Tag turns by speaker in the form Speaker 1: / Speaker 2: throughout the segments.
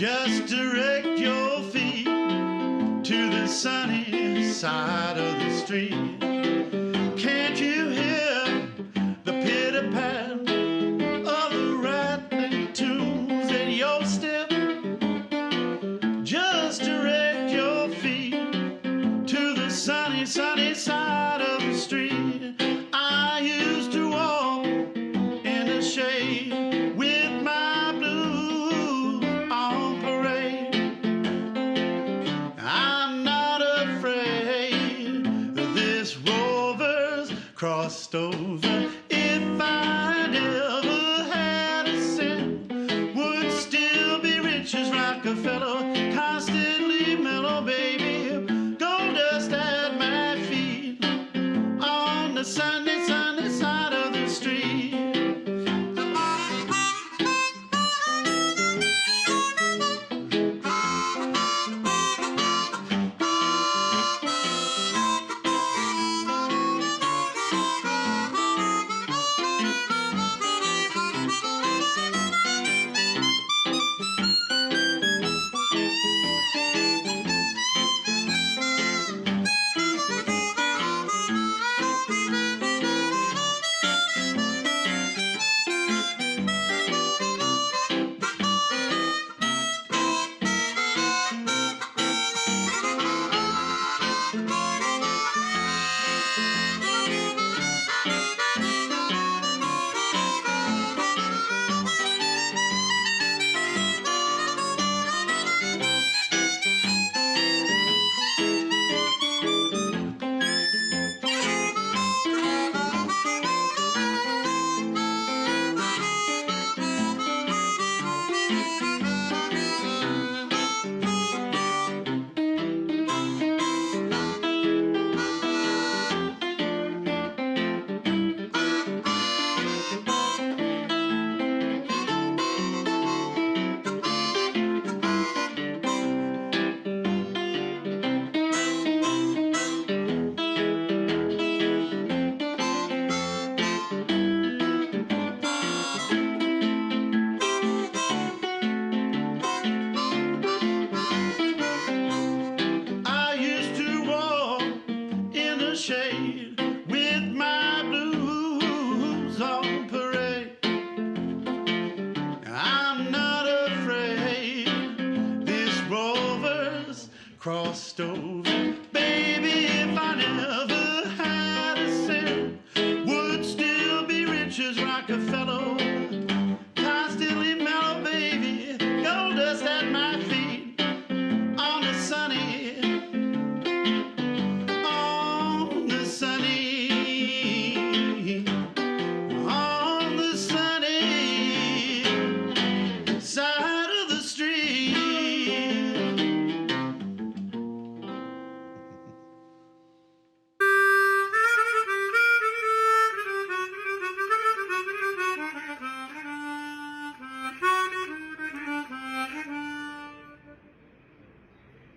Speaker 1: Just direct your feet to the sunny side of the street. Can't you hear the pitter-pat of the rattling tunes in your step? Just direct your feet to the sunny, sunny side of the street. I used to walk in the shade with my blues on parade. I'm not afraid that this rover's crossed over. If I never had a cent, would still be rich as Rockefeller, constantly mellow, baby. Gold dust at my feet on the sunny, sunny side of the street. I used to walk in the shade with my blues on parade. I'm not afraid this rover's crossed over. Baby, if I never had a cent, would still be rich as Rockefeller, constantly mellow, baby. Gold dust at my feet on the sunny, on the sunny, on the sunny side of the street.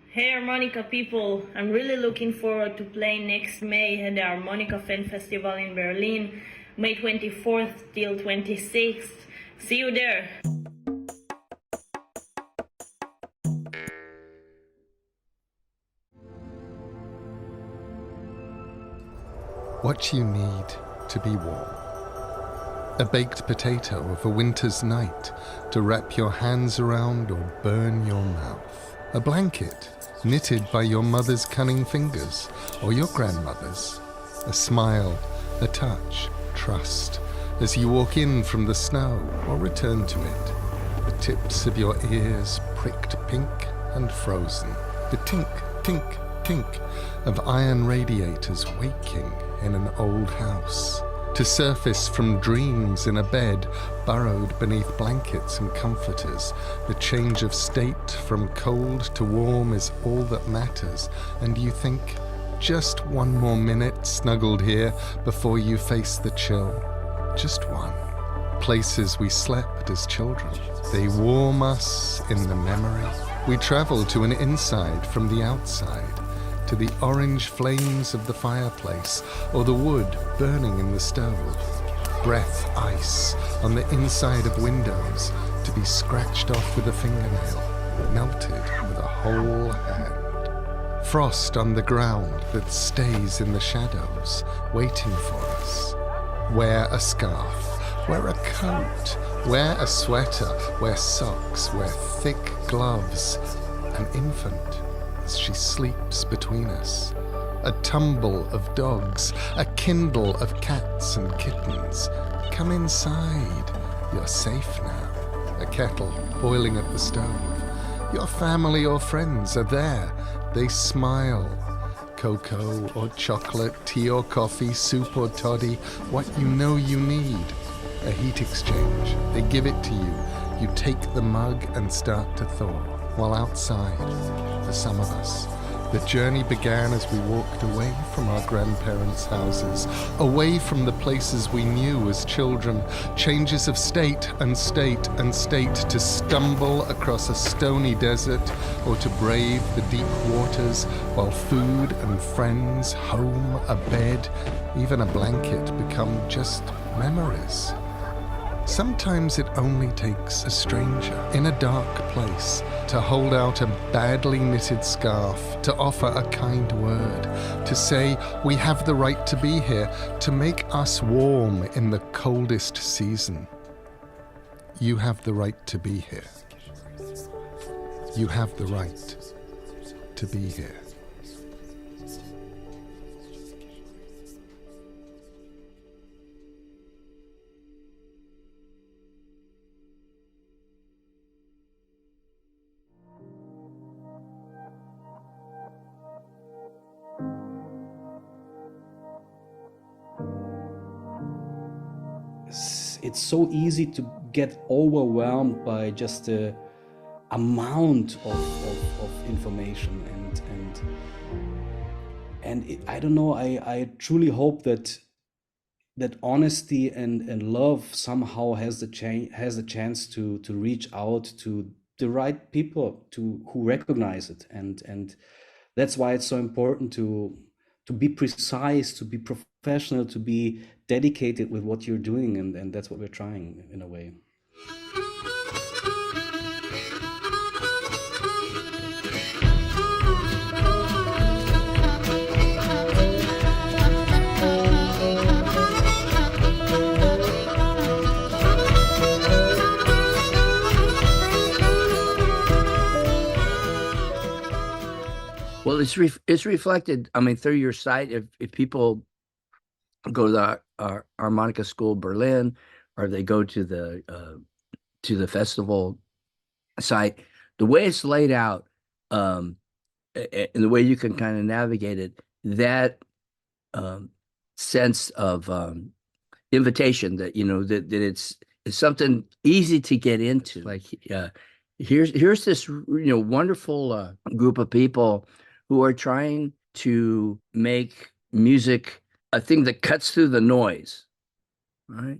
Speaker 2: Hey Harmonica people, I'm really looking forward to playing next May at the Harmonica Fan Festival in Berlin, May 24th till 26th. See you there!
Speaker 3: What you need to be warm. A baked potato of a winter's night to wrap your hands around or burn your mouth. A blanket knitted by your mother's cunning fingers or your grandmother's. A smile, a touch, trust as you walk in from the snow or return to it. The tips of your ears pricked pink and frozen. The tink, tink, tink of iron radiators waking in an old house. To surface from dreams in a bed burrowed beneath blankets and comforters. The change of state from cold to warm is all that matters, and you think, just one more minute snuggled here before you face the chill. Just one. Places we slept as children. They warm us in the memory. We travel to an inside from the outside, to the orange flames of the fireplace or the wood burning in the stove. Breath ice on the inside of windows to be scratched off with a fingernail. whole hand. Frost on the ground that stays in the shadows, waiting for us. Wear a scarf, wear a coat, wear a sweater, wear socks, wear thick gloves. An infant as she sleeps between us. A tumble of dogs, a kindle of cats and kittens. Come inside, you're safe now. A kettle boiling at the stove. Your family or friends are there. They smile. Cocoa or chocolate, tea or coffee, soup or toddy, what you know you need. A heat exchange. They give it to you. You take the mug and start to thaw. While outside, for some of us, the journey began as we walked away from our grandparents' houses, away from the places we knew as children, changes of state and state and state, to stumble across a stony desert or to brave the deep waters, while food and friends, home, a bed, even a blanket become just memories. Sometimes it only takes a stranger in a dark place to hold out a badly knitted scarf, to offer a kind word, to say we have the right to be here, to make us warm in the coldest season. You have the right to be here. You have the right to be here.
Speaker 4: It's so easy to get overwhelmed by just the amount of information I don't know, I truly hope that honesty and love somehow has a chance to reach out to the right people who recognize it, and that's why it's so important to be precise, to be professional, to be dedicated with what you're doing, and that's what we're trying in a way.
Speaker 5: Well, it's reflected, I mean, through your site. If people go to the Harmonica School Berlin, or they go to the festival site, the way it's laid out, and the way you can kind of navigate it, that sense of invitation, that that it's something easy to get into. Like here's this wonderful group of people who are trying to make music a thing that cuts through the noise, right?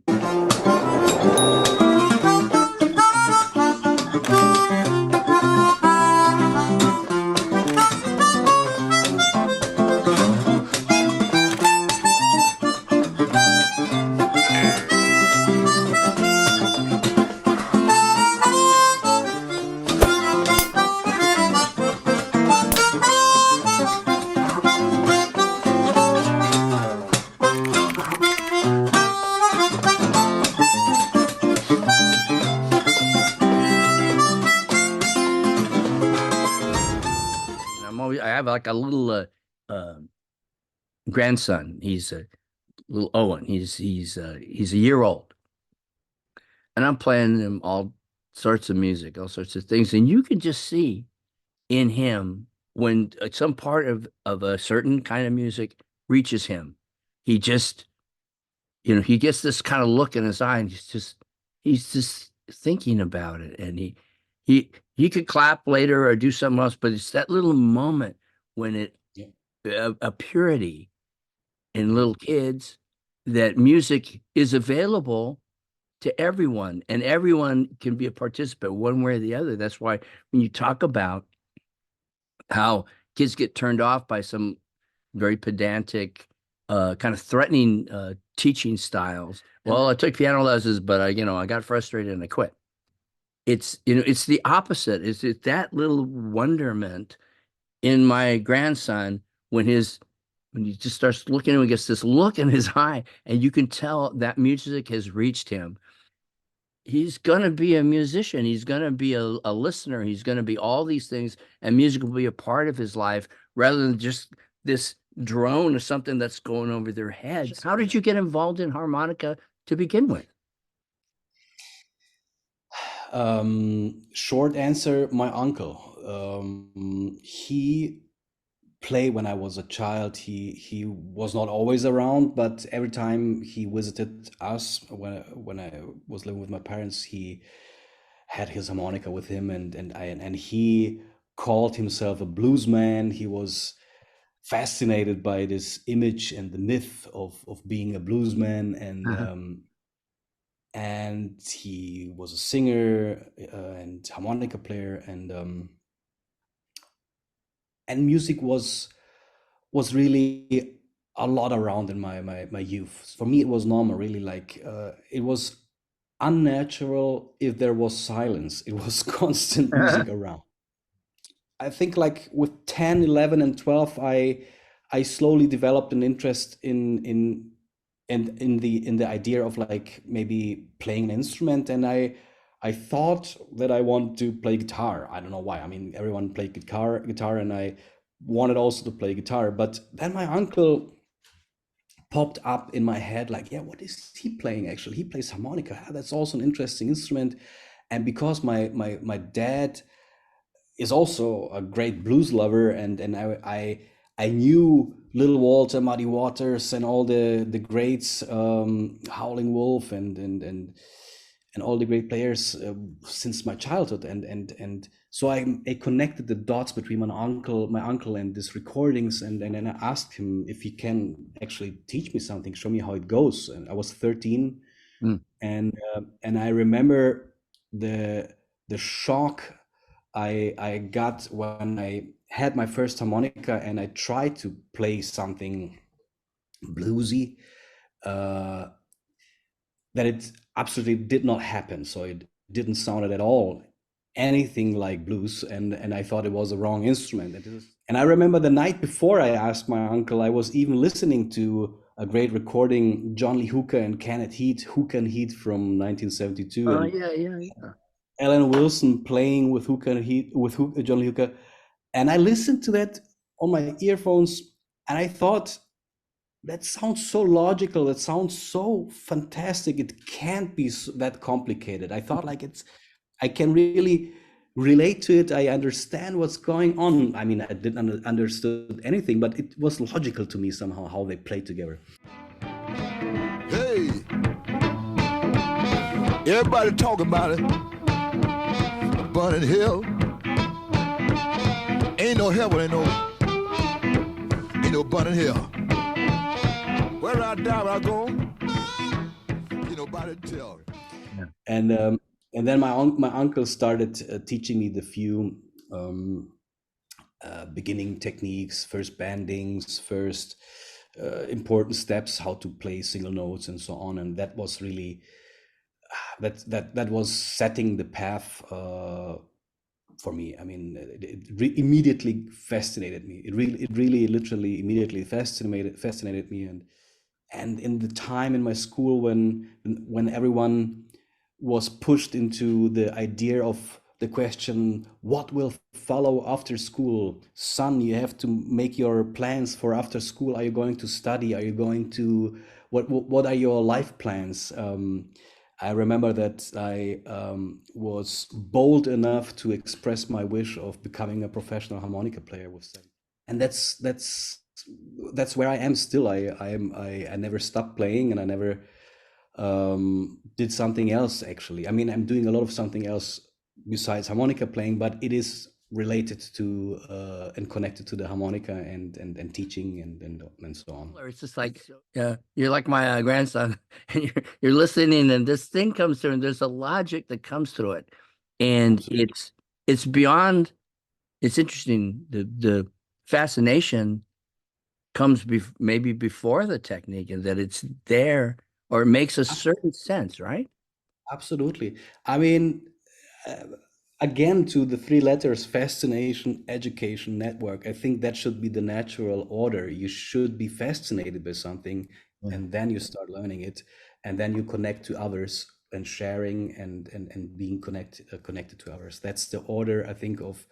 Speaker 5: I have like a little grandson. He's a little Owen. He's a year old, and I'm playing him all sorts of music, all sorts of things, and you can just see in him when some part of a certain kind of music reaches him, he just he gets this kind of look in his eye, and he's just thinking about it, and he could clap later or do something else, but it's that little moment when a purity in little kids, that music is available to everyone, and everyone can be a participant one way or the other. That's why when you talk about how kids get turned off by some very pedantic, kind of threatening teaching styles. Well, I took piano lessons, but I got frustrated and I quit. it's, you know, it's the opposite. It's that little wonderment in my grandson when he just starts looking and he gets this look in his eye, and you can tell that music has reached him. He's going to be a musician. He's going to be a listener. He's going to be all these things, and music will be a part of his life rather than just this drone or something that's going over their heads. How did you get involved in harmonica to begin with?
Speaker 4: Short answer, my uncle. He played when I was a child. He was not always around, but every time he visited us when I was living with my parents, he had his harmonica with him, and he called himself a bluesman. He was fascinated by this image and the myth of being a bluesman, and he was a singer and harmonica player, and music was really a lot around in my youth. For me, it was normal, really. Like it was unnatural if there was silence. It was constant music around. I think like with 10, 11, and 12, I slowly developed an interest in the idea of like maybe playing an instrument, and I thought that I want to play guitar. I don't know why. I mean, everyone played guitar, and I wanted also to play guitar. But then my uncle popped up in my head, like, yeah, what is he playing actually? He plays harmonica. That's also an interesting instrument. And because my dad is also a great blues lover, and I knew Little Walter, Muddy Waters, and all the greats, Howling Wolf, and all the great players since my childhood, and so I connected the dots between my uncle and these recordings, and then I asked him if he can actually teach me something, show me how it goes. And I was 13, and I remember the shock I got when I had my first harmonica and I tried to play something bluesy, that it absolutely did not happen. So it didn't sound at all anything like blues, and I thought it was the wrong instrument. And I remember the night before I asked my uncle, I was even listening to a great recording, John Lee Hooker and Kenneth Heat, Hooker and Heat from 1972.
Speaker 5: Oh, yeah.
Speaker 4: Alan Wilson playing with Hooker and Heat, with John Lee Hooker. And I listened to that on my earphones, and I thought, that sounds so logical. That sounds so fantastic. It can't be that complicated. I thought like I can really relate to it. I understand what's going on. I mean, I didn't understood anything, but it was logical to me somehow how they played together.
Speaker 6: Hey, everybody talking about it. Burning hell. Ain't no heaven, ain't no burning hell. Where I die, where I go, ain't nobody tell.
Speaker 4: And then my uncle started teaching me the few beginning techniques, first bendings, first important steps, how to play single notes and so on. And that was really that was setting the path for me. I mean, it immediately fascinated me. It really literally immediately fascinated me. And in the time in my school when everyone was pushed into the idea of the question, what will follow after school? Son, you have to make your plans for after school. Are you going to study? Are you going to, what are your life plans? I remember that I was bold enough to express my wish of becoming a professional harmonica player with 7. And that's where I am still. I never stopped playing, and I never did something else actually. I mean, I'm doing a lot of something else besides harmonica playing, but it is related to and connected to the harmonica and teaching and so on.
Speaker 5: It's just like you're like my grandson, and you're listening, and this thing comes through, and there's a logic that comes through it, and it's beyond. It's interesting. The fascination comes maybe before the technique, and that it's there, or it makes a certain sense, right?
Speaker 4: Absolutely. I mean, again, to the three letters, fascination, education, network. I think that should be the natural order. You should be fascinated by something, and then you start learning it, and then you connect to others and sharing and being connected to others. That's the order, I think, of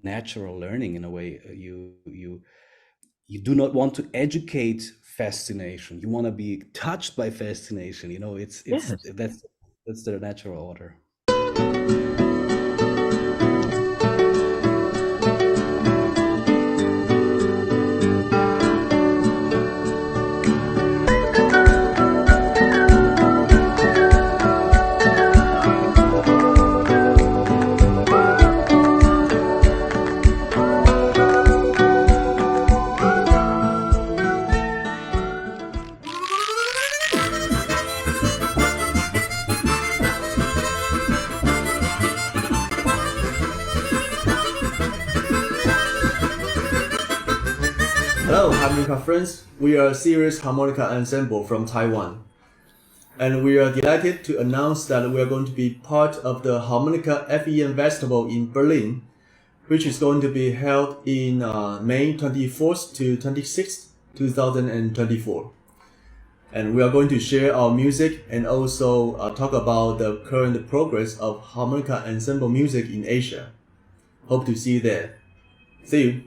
Speaker 4: natural learning in a way. You do not want to educate fascination. You want to be touched by fascination. You know, it's
Speaker 5: Yes.
Speaker 4: that's the natural order.
Speaker 7: Hello, harmonica friends. We are SIRIUS Harmonica Ensemble from Taiwan. And we are delighted to announce that we are going to be part of the Harmonica FEM Festival in Berlin, which is going to be held in May 24th to 26th, 2024. And we are going to share our music and also talk about the current progress of harmonica ensemble music in Asia. Hope to see you there. See you.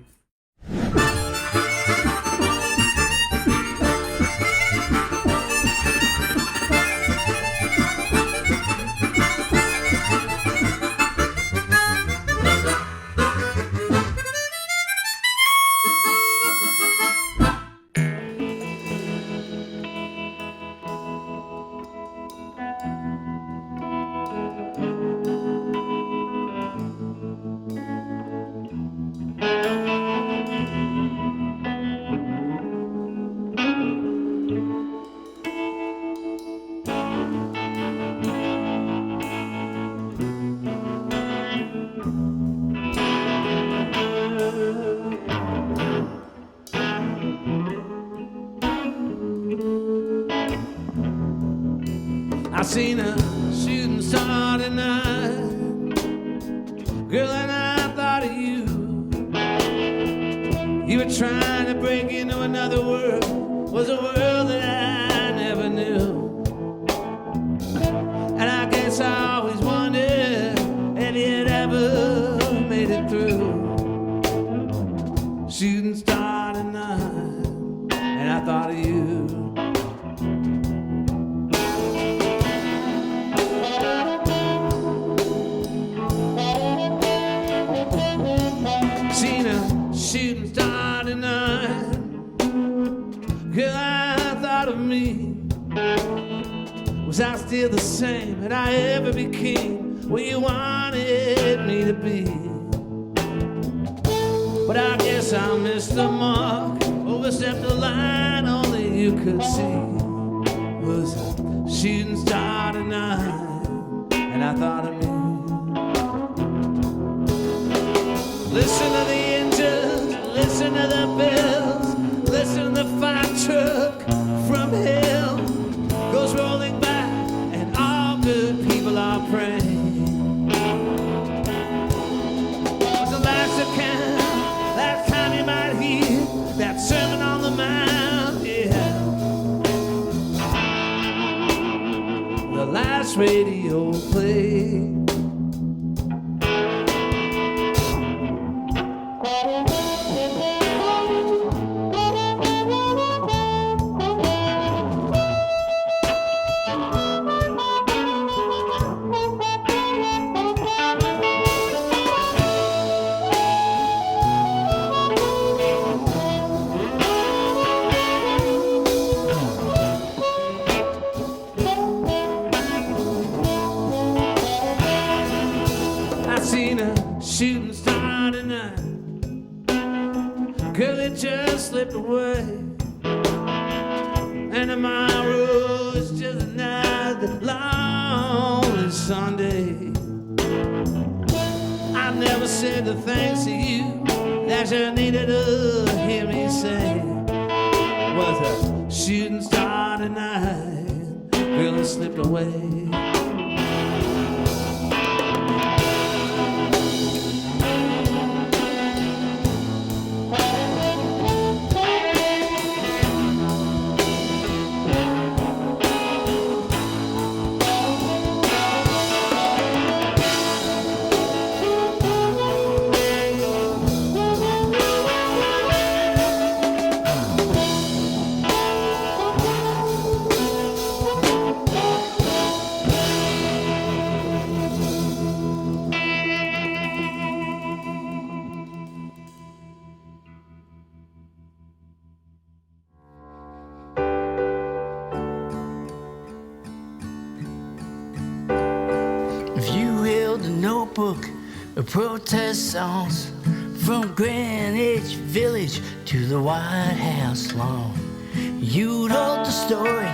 Speaker 8: I seen a shooting star tonight, girl, and I thought of you. You were trying to break into another world, was a world that I never knew. And I guess I always wondered if you'd ever made it through. Shooting star tonight, and I thought of you. Shooting star tonight, girl, I thought of me. Was I still the same? Had I ever became what you wanted me to be? But I guess I missed the mark, overstepped the line only you could see. Was a shooting star tonight, and I thought of me. Listen to the engines, listen to the bells, listen to the fire truck from hell goes rolling by, and all good people are praying. What's the last account? Last time you might hear that sermon on the mount, yeah. The last radio play. Shooting star tonight, girl, it just slipped away, and tomorrow is just another lonely Sunday. I never said the thanks to you that you needed to hear me say. Was a shooting star tonight, girl, it slipped away. notebook of protest songs from Greenwich Village to the White House lawn. You told the story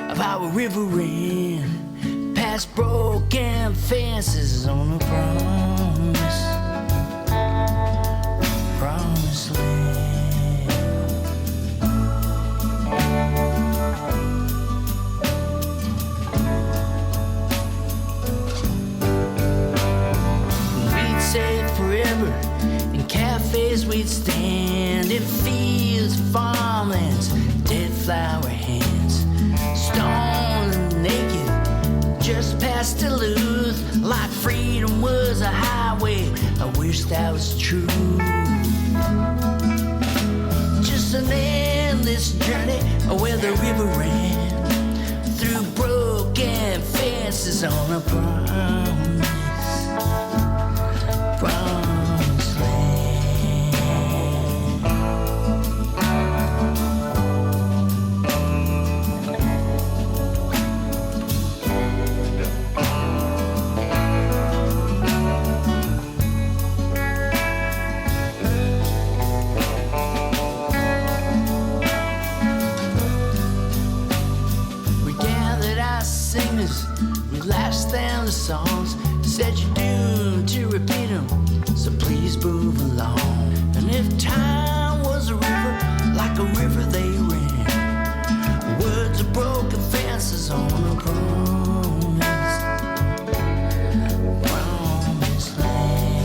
Speaker 8: of how a river ran past broken fences on a promised land. We'd say forever in cafes we'd stand in fields, farmlands, dead flower hands, stone and naked, just past Duluth, like freedom was a highway. I wish that was true. Just an endless journey where the river ran through broken fences on a promised land. We gathered our singers, we lashed down the songs, said you're doomed to repeat them, so please move along. And if time was a river, like a river they ran, words of broken fences on a promised land.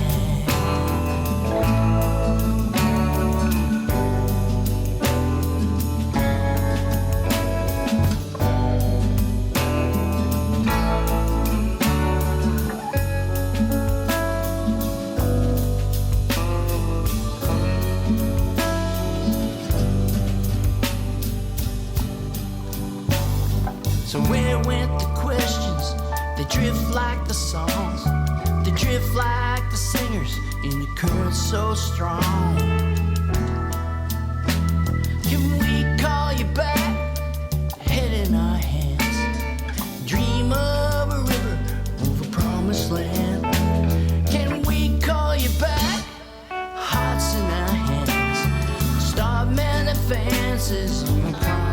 Speaker 8: So where went the questions? They drift like the songs, they drift like the singers in the current so strong. Can we call you back? Head in our hands, dream of a river over promised land. Can we call you back? Hearts in our hands, start many fancies on the promise.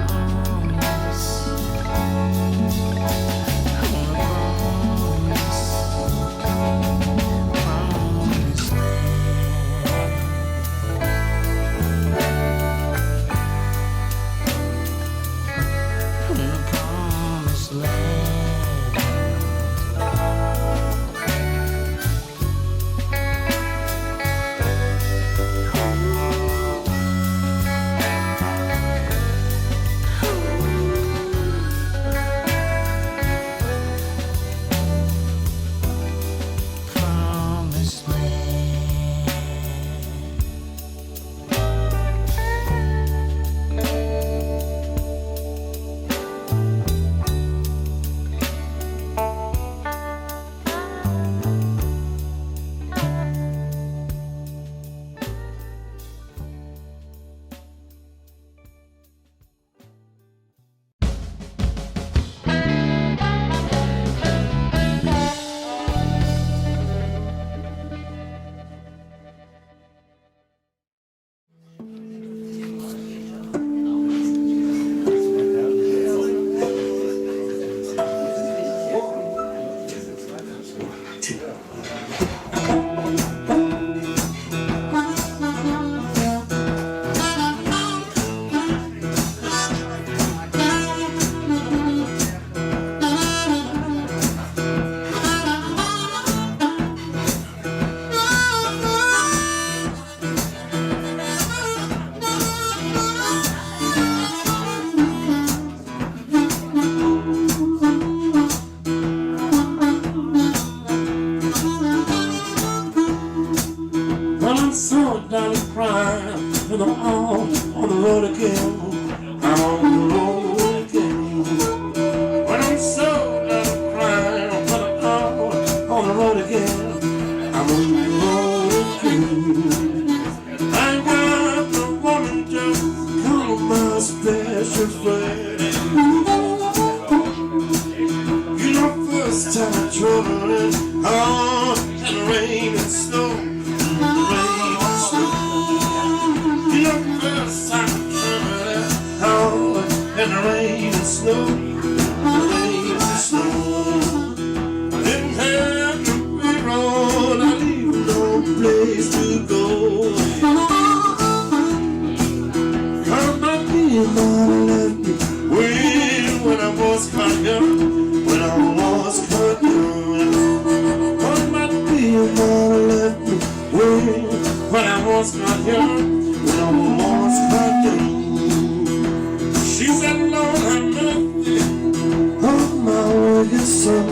Speaker 9: First time traveling on and rain.
Speaker 1: slow, lazy slow. I didn't have no road, I didn't no place to go. Come back here, mama left me when I was caught young, when I was caught young. Come back here, mama left me when I was caught young, when I was caught young. She said, Lord, have mercy on my wicked son.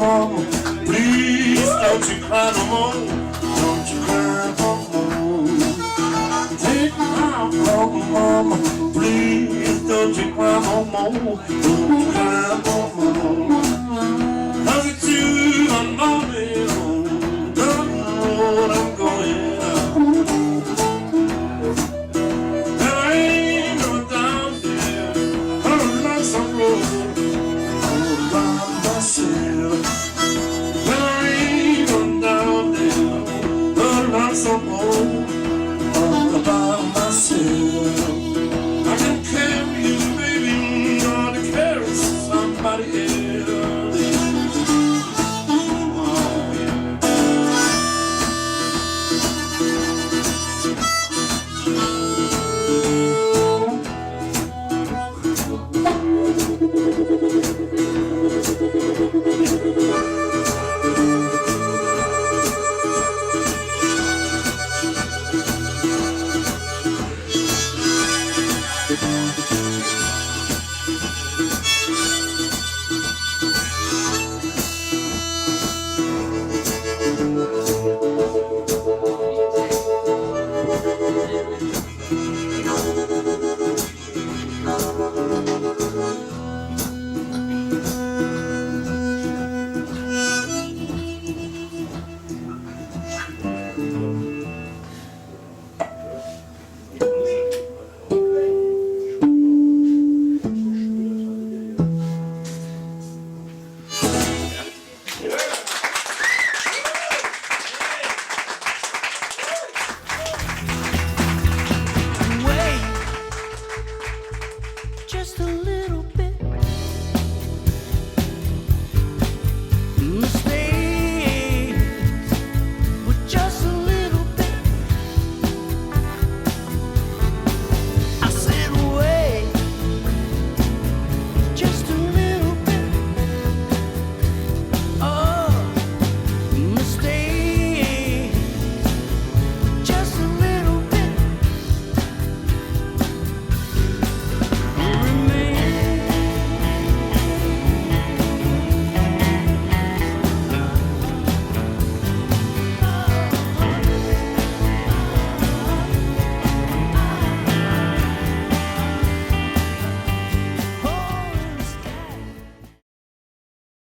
Speaker 1: Mama, please don't you cry no more. Don't you cry no more. Take me out, mama, please don't you cry no more. Don't you cry no more.